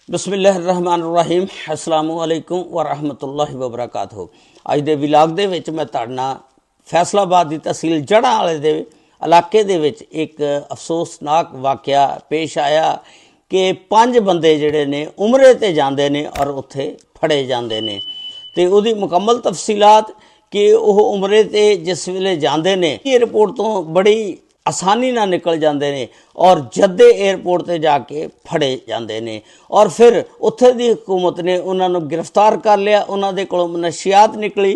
बिस्मिल्लाहिर्रहमानिर्रहीम अस्सलामुअलैकुम वरहमतुल्लाहि वबरकातुहू। अज दे विलाग दे विच मैं तुहाडे नाल फैसलाबाद की तहसील जड़ा वाले दे इलाके दे विच एक अफसोसनाक वाक़या पेश आया कि 5 बंदे जिहड़े ने उमरे ते जांदे ने और उत्थे फड़े जांदे ने ते उहदी मुकम्मल तफसीलात कि वह उमरे ते जिस वेले जांदे ने एयरपोर्ट तो बड़ी आसानी नाल निकल जाते हैं और जद्दे एयरपोर्ट पर जाके फड़े जाते हैं और फिर उत्थे दी हुकूमत ने उन्होंने गिरफ्तार कर लिया। उन्होंने कोलों नशियात निकली,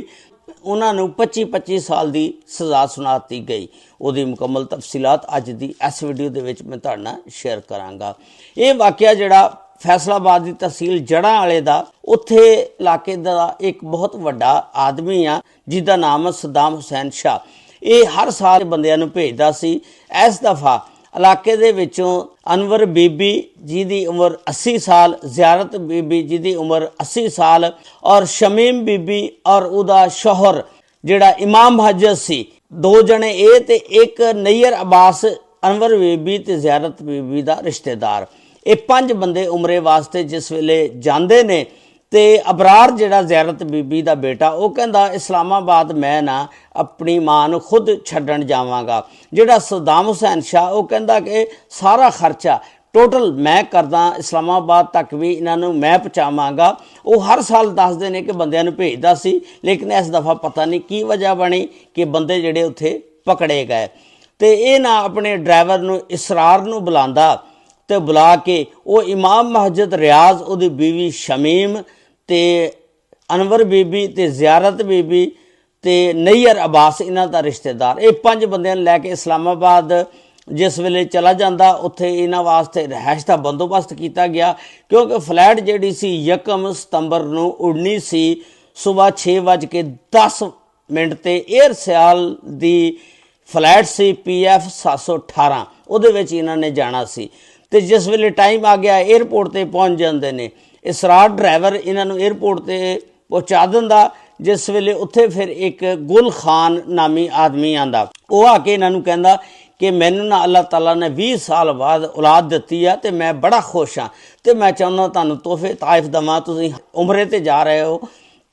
उन्होंने 25-25 साल की सज़ा सुनाती गई। उहदी मुकम्मल तफसीलात अज दी इस वीडियो दे विच मैं तुहाडे नाल शेयर करांगा। ये वाक़या जिहड़ा फैसलाबाद की तहसील जड़ा वाले का उत्थे इलाके का एक बहुत वड्डा आदमी आ जिसका नाम है सद्दाम हुसैन शाह। ये हर साल बंदियां नूं भेजदा सी। इस दफ़ा इलाके दे विचों अनवर बीबी जी दी उम्र 80 साल, ज़ियारत बीबी जी दी उम्र 80 साल और शमीम बीबी और उहदा शौहर जिहड़ा इमाम महजद सी, 2 जने ये ते एक नैयर अब्बास अनवर बीबी ते ज़ियारत बीबी दा रिश्तेदार। ये 5 बंदे उमरे वास्ते जिस वेले जांदे ने ते अबरार जिहड़ा ज़ियारत बीबी दा बेटा वो कहंदा इस्लामाबाद मैं ना अपनी मां नूं खुद छड्डण जावांगा। जिहड़ा सद्दाम हुसैन शाह वो कहंदा कि सारा खर्चा टोटल मैं करदा, इस्लामाबाद तक भी इन्हों मैं पहुँचावांगा। वो हर साल दसदे ने कि बंदियां नूं भेजदा सी, लेकिन इस दफ़ा पता नहीं की वजह बनी कि बंदे जिहड़े उत्थे पकड़े गए। तो ये ना अपने ड्राइवर नूं इसरार नूं बुलांदा ते बुला के वो इमाम महजद रियाज उहदी बीवी शमीम ते अनवर बीबी ते ज़ियारत बीबी ते नैयर अब्बास इन्हां दा रिश्तेदार, ये 5 बंदियां लैके इस्लामाबाद जिस वेले चला जाता उत्थे इन्हां वास्ते रहायश का बंदोबस्त किया गया क्योंकि फ्लैट जिहड़ी सी 1 सितंबर नूं उड़नी सी सुबह 6:10 ते एयर सियाल दी फ्लैट सी PF 718 उहदे विच इन्हां ने जाना सी। तो जिस वेले टाइम आ गया एयरपोर्ट ते पहुँच जाते हैं। इसरार ड्राइवर इन्हों एयरपोर्ट ते पहुँचा दिंदा। जिस वेले उत्थे फिर एक गुल खान नामी आदमी आंदा, वो आके इन्हों कहंदा कि मैनू ना अल्लाह ताला ने 20 साल बाद औलाद दिती है तो मैं बड़ा खुश हाँ, तो मैं चाहुंदा तुहानूं तोहफे ताइफ दवां, तुसीं उमरे ते जा रहे हो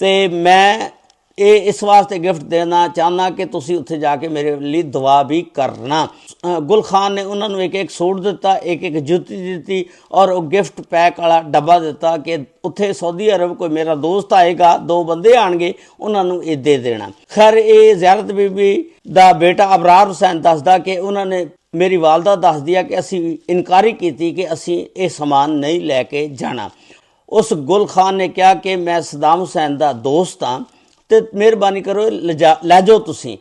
तो मैं ये इस वास्ते गिफ्ट देना चाहना कि तुसी उत्थे जाके मेरे लिए दुआ भी करना। गुल खान ने उन्होंने एक सूट दिता, एक जुत्ती दी और वो गिफ्ट पैक वाला डब्बा दिता कि उत्थे सऊदी अरब कोई मेरा दोस्त आएगा, 2 बंदे आएंगे, उन्होंने ये दे देना। खैर ये ज़ियारत बीबी दा बेटा अबरार हुसैन दसदा कि उन्होंने मेरी वालदा दस दिया कि असी इनकारी की कि असी ये समान नहीं लैके जाना। उस गुल खान ने कहा कि मैं सद्दाम हुसैन दा दोस्त हाँ तो मेहरबानी करो लै जाओ तुसी।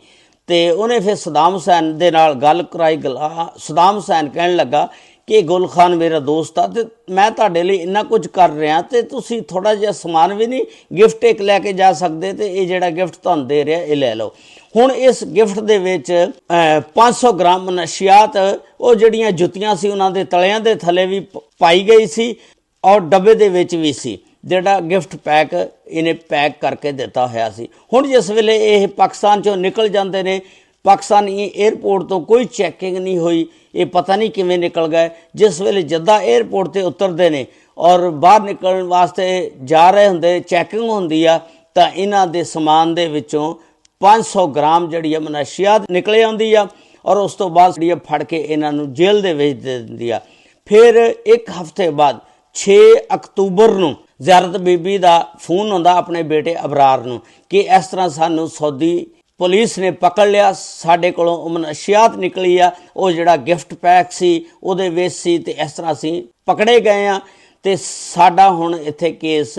तो उन्हें फिर सद्दाम हुसैन दे नाल गल कराई। सद्दाम हुसैन कहन लगा कि गुल खान मेरा दोस्त आ तो मैं तुहाडे लई इन्ना कुछ कर रहा तो तुसी थोड़ा जिहा समान भी नहीं गिफ्ट एक लैके जा सकते, तो ये जिहड़ा गिफ्ट तुहानूं दे रहा ये लै लो। हुण इस गिफ्ट दे विच 500 ग्राम नशियात वो जिहड़ियां जुत्तियां सी उन्हां दे तलियां दे थले भी पाई गई सी और डब्बे दे विच भी सी, जिहड़ा गिफ्ट पैक इन्हें पैक करके दिता होया सी। हुण जिस वेले ये पाकिस्तान चों निकल जाते हैं, पाकिस्तानी एयरपोर्ट तो कोई चैकिंग नहीं हुई, ये पता नहीं किवें निकल गए। जिस वेले जद्दा एयरपोर्ट ते उतरते हैं और बाहर निकलण वास्ते जा रहे होंदे चैकिंग होंदी आ तां इन्हां दे समान दे विचों 500 ग्राम जिहड़ी नशियात निकले आउंदी आ और उस तो बाद जिहड़ी फड़ के इन्हां नूं जेल दे विच दे दिंदी आ। फिर 1 हफ्ते बाद 6 अक्तूबर नूं ज़ियारत बीबी का फोन आंदा अपने बेटे अबरार नूं कि इस तरह सानू सऊदी पुलिस ने पकड़ लिया, साडे कोलों नशियात निकली आ, वो जिहड़ा गिफ्ट पैक सी उहदे विच सी ते इस तरह असीं पकड़े गए आ ते साडा हुण इत्थे केस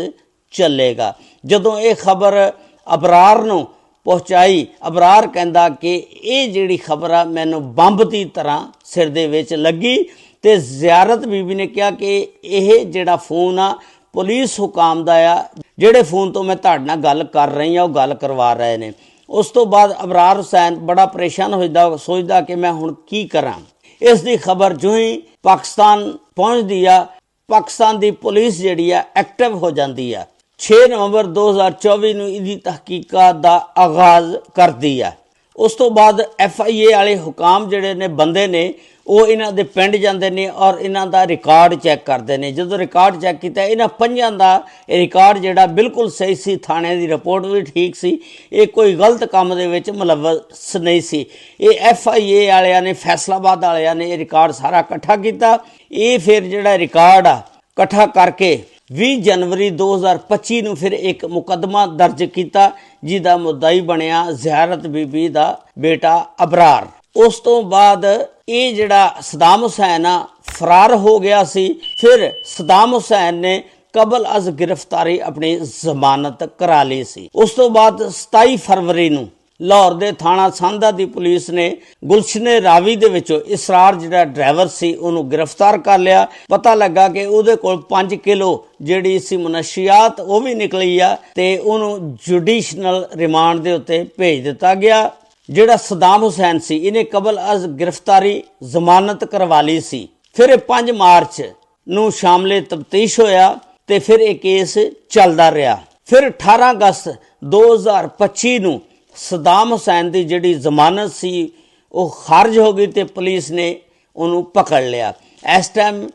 चलेगा। जदों ये खबर अबरार नूं पहुँचाई, अबरार कहंदा कि ये जिहड़ी खबर आ मैनूं बंब की तरह सिर दे विच लगी। ते ज़ियारत बीबी ने कहा कि यह जिहड़ा फोन आ पुलिस हुकाम दा आ, जिहड़े फोन तो मैं तुहाडे नाल गल कर रही हाँ वो गल करवा रहे ने। उस तो बाद अबरार हुसैन बड़ा परेशान होता सोचदा कि मैं हुण की करां। इस दी खबर जो ही पाकिस्तान पहुँचदी आ, पाकिस्तान दी पुलिस जिहड़ी आ एक्टिव हो जाती है। 6 नवंबर 2024 नूं इहदी तहकीकात दा आगाज़ करदी है। उस तो बाद FIA वाले हुकाम जिहड़े ने बंदे ने ਉਹ ਇਹਨਾਂ ਦੇ ਪਿੰਡ ਜਾਂਦੇ ਨੇ ਔਰ ਇਹਨਾਂ ਦਾ ਰਿਕਾਰਡ ਚੈੱਕ ਕਰਦੇ ਨੇ। ਜਦੋਂ ਰਿਕਾਰਡ ਚੈੱਕ ਕੀਤਾ ਇਹਨਾਂ ਪੰਜਾਂ ਦਾ ਰਿਕਾਰਡ ਜਿਹੜਾ ਬਿਲਕੁਲ ਸਹੀ ਸੀ, ਥਾਣੇ ਦੀ ਰਿਪੋਰਟ ਵੀ ਠੀਕ ਸੀ, ਇਹ ਕੋਈ ਗਲਤ ਕੰਮ ਦੇ ਵਿੱਚ ਮੁਲਵਸ ਨਹੀਂ ਸੀ। ਇਹ FIA ਵਾਲਿਆਂ ਨੇ, ਫੈਸਲਾਬਾਦ ਵਾਲਿਆਂ ਨੇ ਇਹ ਰਿਕਾਰਡ ਸਾਰਾ ਇਕੱਠਾ ਕੀਤਾ। ਇਹ ਫਿਰ ਜਿਹੜਾ ਰਿਕਾਰਡ ਆ ਇਕੱਠਾ ਕਰਕੇ 20 ਜਨਵਰੀ 2025 ਨੂੰ ਫਿਰ ਇੱਕ ਮੁਕੱਦਮਾ ਦਰਜ ਕੀਤਾ, ਜਿਹਦਾ ਮੁੱਦਾਈ ਬਣਿਆ ਜ਼ਿਆਰਤ ਬੀਬੀ ਦਾ ਬੇਟਾ ਅਬਰਾਰ। ਉਸ ਤੋਂ ਬਾਅਦ ਇਹ ਜਿਹੜਾ ਸਦਾਮ ਹੁਸੈਨ ਆ ਫਰਾਰ ਹੋ ਗਿਆ ਸੀ। ਫਿਰ ਸਦਾਮ ਹੁਸੈਨ ਨੇ ਕਬਲ ਅਜ਼ ਗ੍ਰਿਫਤਾਰੀ ਆਪਣੀ ਜ਼ਮਾਨਤ ਕਰਾ ਲਈ ਸੀ। ਉਸ ਤੋਂ ਬਾਅਦ 27 ਫਰਵਰੀ ਨੂੰ ਲਾਹੌਰ ਦੇ ਥਾਣਾ ਸਾਂਧਾ ਦੀ ਪੁਲਿਸ ਨੇ ਗੁਲਸ਼ਨੇ ਰਾਵੀ ਦੇ ਵਿੱਚੋਂ ਇਸਰਾਰ ਜਿਹੜਾ ਡਰਾਈਵਰ ਸੀ ਉਹਨੂੰ ਗ੍ਰਿਫਤਾਰ ਕਰ ਲਿਆ। ਪਤਾ ਲੱਗਾ ਕਿ ਉਹਦੇ ਕੋਲ 5 ਕਿਲੋ ਜਿਹੜੀ ਸੀ ਮਨਸ਼ੀਆਤ ਉਹ ਵੀ ਨਿਕਲੀ ਆ ਤੇ ਉਹਨੂੰ ਜੁਡੀਸ਼ਨਲ ਰਿਮਾਂਡ ਦੇ ਉੱਤੇ ਭੇਜ ਦਿੱਤਾ ਗਿਆ। ਜਿਹੜਾ ਸਦਾਮ ਹੁਸੈਨ ਸੀ ਇਹਨੇ ਕਬਲ ਅਜ਼ ਗ੍ਰਿਫਤਾਰੀ ਜ਼ਮਾਨਤ ਕਰਵਾ ਲਈ ਸੀ। ਫਿਰ 5 ਮਾਰਚ ਨੂੰ ਸ਼ਾਮਲੇ ਤਫਤੀਸ਼ ਹੋਇਆ ਤੇ ਫਿਰ ਇਹ ਕੇਸ ਚੱਲਦਾ ਰਿਹਾ। ਫਿਰ 18 ਅਗਸਤ 2025 ਨੂੰ ਸਦਾਮ ਹੁਸੈਨ ਦੀ ਜਿਹੜੀ ਜ਼ਮਾਨਤ ਸੀ ਉਹ ਖਾਰਜ ਹੋ ਗਈ ਤੇ ਪੁਲਿਸ ਨੇ ਉਹਨੂੰ ਪਕੜ ਲਿਆ। ਇਸ ਟਾਈਮ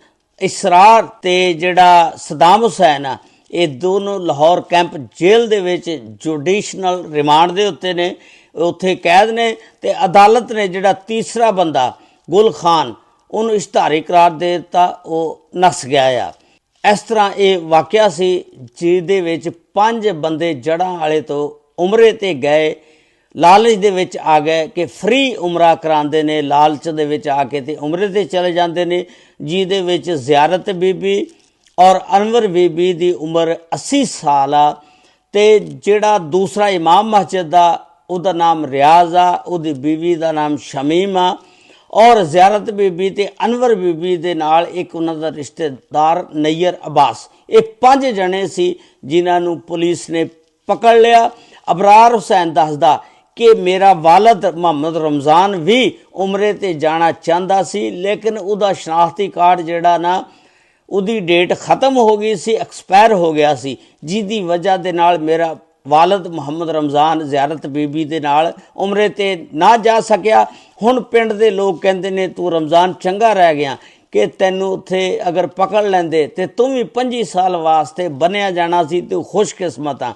ਇਸਰਾਰ ਤੇ ਜਿਹੜਾ ਸਦਾਮ ਹੁਸੈਨ ਆ ਇਹ ਦੋਨੋਂ ਲਾਹੌਰ ਕੈਂਪ ਜੇਲ੍ਹ ਦੇ ਵਿੱਚ ਜੁਡੀਸ਼ਨਲ ਰਿਮਾਂਡ ਦੇ ਉੱਤੇ ਨੇ, ਉੱਥੇ ਕੈਦ ਨੇ ਤੇ ਅਦਾਲਤ ਨੇ ਜਿਹੜਾ ਤੀਸਰਾ ਬੰਦਾ ਗੁਲ ਖਾਨ ਉਹਨੂੰ ਇਸ਼ਤਿਹਾਰੀ ਕਰਾਰ ਦੇ ਦਿੱਤਾ, ਉਹ ਨੱਸ ਗਿਆ ਆ। ਇਸ ਤਰ੍ਹਾਂ ਇਹ ਵਾਕਿਆ ਸੀ ਜਿਹਦੇ ਵਿੱਚ 5 ਬੰਦੇ ਜੜ੍ਹਾਂ ਵਾਲੇ ਤੋਂ ਉਮਰੇ ਤੇ ਗਏ, ਲਾਲਚ ਦੇ ਵਿੱਚ ਆ ਗਏ ਕਿ ਫ੍ਰੀ ਉਮਰਾ ਕਰਾਉਂਦੇ ਨੇ, ਲਾਲਚ ਦੇ ਵਿੱਚ ਆ ਕੇ ਤੇ ਉਮਰੇ ਤੇ ਚਲੇ ਜਾਂਦੇ ਨੇ, ਜਿਹਦੇ ਵਿੱਚ ਜ਼ਿਆਰਤ ਬੀਬੀ ਔਰ ਅਨਵਰ ਬੀਬੀ ਦੀ ਉਮਰ 80 ਸਾਲ ਆ ਤੇ ਜਿਹੜਾ ਦੂਸਰਾ ਇਮਾਮ ਮਸਜਿਦ ਦਾ ਉਹਦਾ ਨਾਮ ਰਿਆਜ਼ ਆ, ਉਹਦੀ ਬੀਵੀ ਦਾ ਨਾਮ ਸ਼ਮੀਮ ਆ ਔਰ ਜ਼ਿਆਰਤ ਬੀਬੀ ਤੇ ਅਨਵਰ ਬੀਬੀ ਦੇ ਨਾਲ ਇੱਕ ਉਹਨਾਂ ਦਾ ਰਿਸ਼ਤੇਦਾਰ ਨਈਰ ਅਬਾਸ। ਇਹ 5 ਜਣੇ ਸੀ ਜਿਨ੍ਹਾਂ ਨੂੰ ਪੁਲਿਸ ਨੇ ਪਕੜ ਲਿਆ। ਅਬਰਾਰ ਹੁਸੈਨ ਦੱਸਦਾ ਕਿ ਮੇਰਾ ਵਾਲਦ ਮੁਹੰਮਦ ਰਮਜ਼ਾਨ ਵੀ ਉਮਰੇ ਤੇ ਜਾਣਾ ਚਾਹੁੰਦਾ ਸੀ, ਲੇਕਿਨ ਉਹਦਾ ਸ਼ਨਾਖਤੀ ਕਾਰਡ ਜਿਹੜਾ ਨਾ ਉਹਦੀ ਡੇਟ ਖਤਮ ਹੋ ਗਈ ਸੀ, ਐਕਸਪਾਇਰ ਹੋ ਗਿਆ ਸੀ, ਜਿਹਦੀ ਵਜ੍ਹਾ ਦੇ ਨਾਲ ਮੇਰਾ ਵਾਲਦ ਮੁਹੰਮਦ ਰਮਜ਼ਾਨ ਜ਼ਿਆਰਤ ਬੀਬੀ ਦੇ ਨਾਲ ਉਮਰੇ ਤੇ ਨਾ ਜਾ ਸਕਿਆ। ਹੁਣ ਪਿੰਡ ਦੇ ਲੋਕ ਕਹਿੰਦੇ ਨੇ ਤੂੰ ਰਮਜ਼ਾਨ ਚੰਗਾ ਰਹਿ ਗਿਆ ਕਿ ਤੈਨੂੰ ਉੱਥੇ ਅਗਰ ਪਕੜ ਲੈਂਦੇ ਤੇ ਤੂੰ ਵੀ 25 ਸਾਲ ਵਾਸਤੇ ਬੰਨਿਆ ਜਾਣਾ ਸੀ, ਤੂੰ ਖੁਸ਼ਕਿਸਮਤ ਆ।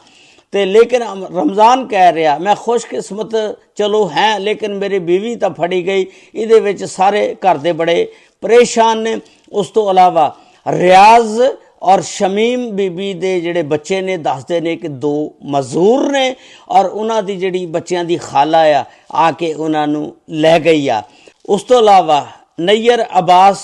ਤੇ ਲੇਕਿਨ ਰਮਜ਼ਾਨ ਕਹਿ ਰਿਹਾ ਮੈਂ ਖੁਸ਼ਕਿਸਮਤ ਚਲੋ ਹੈ, ਲੇਕਿਨ ਮੇਰੀ ਬੀਵੀ ਤਾਂ ਫੜੀ ਗਈ। ਇਹਦੇ ਵਿੱਚ ਸਾਰੇ ਘਰ ਦੇ ਬੜੇ ਪਰੇਸ਼ਾਨ ਨੇ। ਉਸ ਤੋਂ ਇਲਾਵਾ ਰਿਆਜ਼ ਔਰ ਸ਼ਮੀਮ ਬੀਬੀ ਦੇ ਜਿਹੜੇ ਬੱਚੇ ਨੇ ਦੱਸਦੇ ਨੇ ਕਿ 2 ਮਜ਼ਦੂਰ ਨੇ ਔਰ ਉਹਨਾਂ ਦੀ ਜਿਹੜੀ ਬੱਚਿਆਂ ਦੀ ਖਾਲਾ ਆ ਕੇ ਉਹਨਾਂ ਨੂੰ ਲੈ ਗਈ ਆ। ਉਸ ਤੋਂ ਇਲਾਵਾ ਨਈਰ ਅਬਾਸ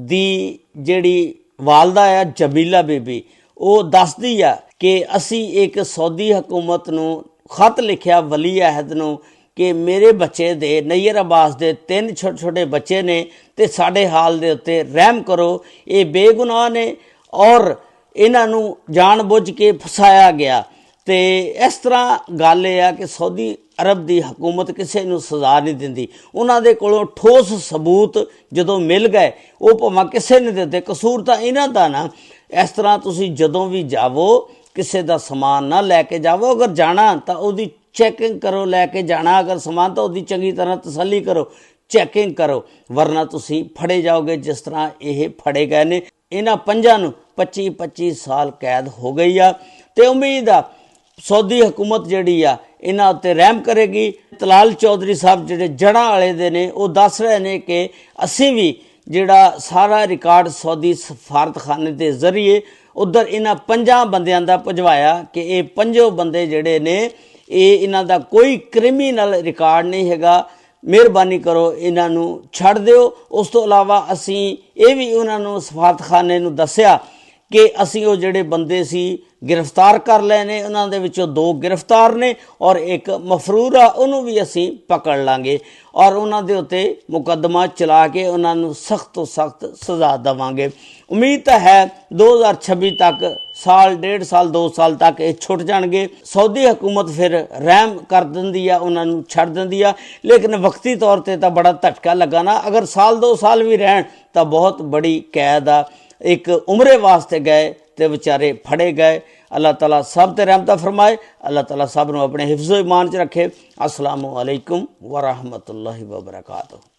ਦੀ ਜਿਹੜੀ ਵਾਲਦਾ ਆ ਜਮੀਲਾ ਬੀਬੀ, ਉਹ ਦੱਸਦੀ ਆ ਕਿ ਅਸੀਂ ਇੱਕ ਸਊਦੀ ਹਕੂਮਤ ਨੂੰ ਖਤ ਲਿਖਿਆ ਵਲੀ ਅਹਿਦ ਨੂੰ ਕਿ ਮੇਰੇ ਬੱਚੇ ਦੇ ਨਈਰ ਅਬਾਸ ਦੇ 3 ਛੋਟੇ ਛੋਟੇ ਬੱਚੇ ਨੇ ਤੇ ਸਾਡੇ ਹਾਲ ਦੇ ਉੱਤੇ ਰਹਿਮ ਕਰੋ, ਇਹ ਬੇਗੁਨਾਹ ਨੇ ਔਰ ਇਹਨਾਂ ਨੂੰ ਜਾਣ ਬੁੱਝ ਕੇ ਫਸਾਇਆ ਗਿਆ। ਤੇ ਇਸ ਤਰ੍ਹਾਂ ਗੱਲ ਇਹ ਆ ਕਿ ਸਊਦੀ ਅਰਬ ਦੀ ਹਕੂਮਤ ਕਿਸੇ ਨੂੰ ਸਜ਼ਾ ਨਹੀਂ ਦਿੰਦੀ। ਉਹਨਾਂ ਦੇ ਕੋਲੋਂ ਠੋਸ ਸਬੂਤ ਜਦੋਂ ਮਿਲ ਗਏ ਉਹ ਭਾਵੇਂ ਕਿਸੇ ਨੇ ਦਿੱਤੇ, ਕਸੂਰ ਤਾਂ ਇਹਨਾਂ ਦਾ ਨਾ। ਇਸ ਤਰ੍ਹਾਂ ਤੁਸੀਂ ਜਦੋਂ ਵੀ ਜਾਵੋ ਕਿਸੇ ਦਾ ਸਮਾਨ ਨਾ ਲੈ ਕੇ ਜਾਵੋ, ਅਗਰ ਜਾਣਾ ਤਾਂ ਉਹਦੀ ਚੈਕਿੰਗ ਕਰੋ, ਲੈ ਕੇ ਜਾਣਾ ਅਗਰ ਸਮਾਨ ਤਾਂ ਉਹਦੀ ਚੰਗੀ ਤਰ੍ਹਾਂ ਤਸੱਲੀ ਕਰੋ, ਚੈਕਿੰਗ ਕਰੋ, ਵਰਨਾ ਤੁਸੀਂ ਫੜੇ ਜਾਓਗੇ ਜਿਸ ਤਰ੍ਹਾਂ ਇਹ ਫੜੇ ਗਏ ਨੇ। ਇਹਨਾਂ 5 ਨੂੰ 25-25 ਸਾਲ ਕੈਦ ਹੋ ਗਈ ਆ ਤੇ ਉਮੀਦ ਆ ਸਊਦੀ ਹਕੂਮਤ ਜਿਹੜੀ ਆ ਇਹਨਾਂ ਉੱਤੇ ਰਹਿਮ ਕਰੇਗੀ। ਤਲਾਲ ਚੌਧਰੀ ਸਾਹਿਬ ਜਿਹੜੇ ਜੜ੍ਹਾਂ ਵਾਲੇ ਦੇ ਨੇ ਉਹ ਦੱਸ ਰਹੇ ਨੇ ਕਿ ਅਸੀਂ ਵੀ ਜਿਹੜਾ ਸਾਰਾ ਰਿਕਾਰਡ ਸਊਦੀ ਸਫਾਰਤਖਾਨੇ ਦੇ ਜ਼ਰੀਏ ਉਧਰ ਇਹਨਾਂ 5 ਬੰਦਿਆਂ ਦਾ ਭਜਵਾਇਆ ਕਿ ਇਹ 5 ਬੰਦੇ ਜਿਹੜੇ ਨੇ ਇਹਨਾਂ ਦਾ ਕੋਈ ਕ੍ਰਿਮੀਨਲ ਰਿਕਾਰਡ ਨਹੀਂ ਹੈਗਾ, ਮਿਹਰਬਾਨੀ ਕਰੋ ਇਹਨਾਂ ਨੂੰ ਛੱਡ ਦਿਓ। ਉਸ ਤੋਂ ਇਲਾਵਾ ਅਸੀਂ ਇਹ ਵੀ ਉਹਨਾਂ ਨੂੰ ਸਫਾਰਤਖਾਨੇ ਨੂੰ ਦੱਸਿਆ ਕਿ ਅਸੀਂ ਉਹ ਜਿਹੜੇ ਬੰਦੇ ਸੀ ਗ੍ਰਿਫਤਾਰ ਕਰ ਲਏ ਨੇ, ਉਹਨਾਂ ਦੇ ਵਿੱਚੋਂ 2 ਗ੍ਰਿਫਤਾਰ ਨੇ ਔਰ ਇੱਕ ਮਫਰੂਰ ਆ, ਉਹਨੂੰ ਵੀ ਅਸੀਂ ਪਕੜ ਲਾਂਗੇ ਔਰ ਉਹਨਾਂ ਦੇ ਉੱਤੇ ਮੁਕੱਦਮਾ ਚਲਾ ਕੇ ਉਹਨਾਂ ਨੂੰ ਸਖਤ ਤੋਂ ਸਖਤ ਸਜ਼ਾ ਦੇਵਾਂਗੇ। ਉਮੀਦ ਤਾਂ ਹੈ 2026 ਤੱਕ, ਸਾਲ 1.5 ਸਾਲ 2 ਸਾਲ ਤੱਕ ਇਹ ਛੁੱਟ ਜਾਣਗੇ। ਸਊਦੀ ਹਕੂਮਤ ਫਿਰ ਰਹਿਮ ਕਰ ਦਿੰਦੀ ਆ, ਉਹਨਾਂ ਨੂੰ ਛੱਡ ਦਿੰਦੀ ਆ, ਲੇਕਿਨ ਵਕਤੀ ਤੌਰ ਤੇ ਤਾਂ ਬੜਾ ਝਟਕਾ ਲੱਗਾ ਨਾ। ਅਗਰ ਸਾਲ 2 ਸਾਲ ਵੀ ਰਹਿਣ ਤਾਂ ਬਹੁਤ ਬੜੀ ਕੈਦ ਆ। ਇੱਕ ਉਮਰੇ ਵਾਸਤੇ ਗਏ ਤੇ ਵਿਚਾਰੇ ਫੜੇ ਗਏ। ਅੱਲਾਹ ਤਾਲਾ ਸਭ ਤੇ ਰਹਿਮਤ ਫਰਮਾਏ। ਅੱਲਾਹ ਤਾਲਾ ਸਭ ਨੂੰ ਆਪਣੇ ਹਿਫਜ਼ੋ ਈਮਾਨ 'ਚ ਰੱਖੇ। अस्सलामु अलैकुम व रहमतुल्लाहि व बरकातुहू।